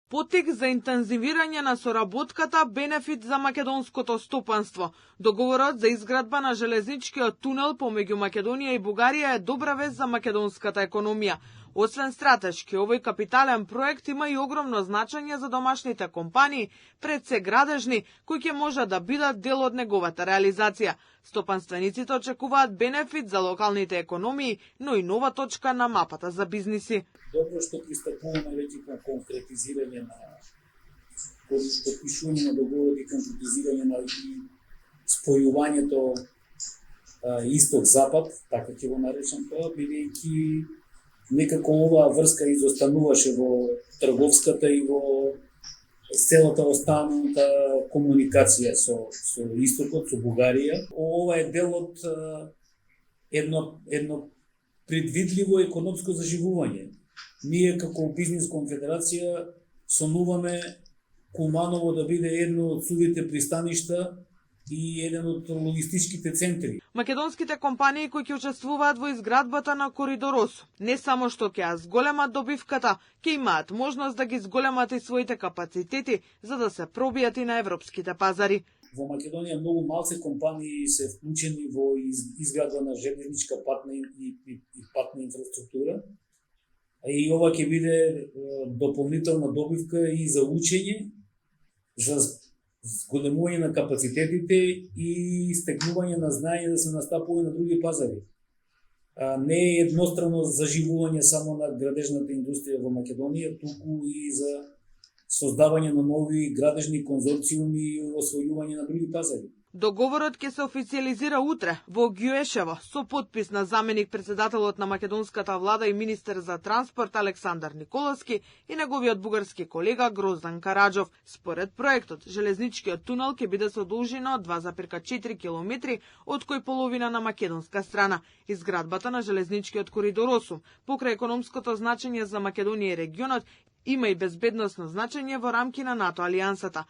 Поттик за интензивирање на соработката, бенефит за македонското стопанство. Договорот за изградба на железничкиот тунел помеѓу Македонија и Бугарија е добра вест за македонската економија. Освен стратешки, овој капитален проект има и огромно значење за домашните компании, пред се градежни, кои ќе може да бидат дел од неговата реализација. Стопанствениците очекуваат бенефит за локалните економии, но и нова точка на мапата за бизниси. Добро што пристапуваме веќе кон конкретизирање на подпишување на договори, конкретизирање на спојувањето исток-запад, така ќе го наречам тоа, бидејќи некако оваа врска изостануваше во трговската и во целата останата комуникација со истокот, со Бугарија. Ова е дел од едно предвидливо економско заживување. Ние како бизнис конфедерација сонуваме Куманово да биде едно од сувите пристаништа и еден од логистичките центри. Македонските компании кои ќе учествуваат во изградбата на Коридор 8, не само што ќе ја зголемат добивката, ќе имаат можност да ги зголемат и своите капацитети за да се пробијат и на европските пазари. Во Македонија многу малце компании се вклучени во изградба на железничка патна и патна инфраструктура. И ова ќе биде дополнителна добивка и за учење, за зголемување на капацитетите и стегнување на знаење да се настапува на други пазари. Не е еднострано заживување само на градежната индустрија во Македонија, туку и за создавање на нови градежни конзорциуми и освојување на други пазари. Договорот ќе се официјализира утре во Гјуешево со подпис на заменик председателот на македонската влада и министер за транспорт Александар Николовски и неговиот бугарски колега Гроздан Караджов. Според проектот, железничкиот тунел ќе биде со должина од 2,4 километри, од кој половина на македонска страна. Изградбата на железничкиот коридор 8, покрај економското значење за Македонија и регионот, има и безбедносно значење во рамки на НАТО алијансата.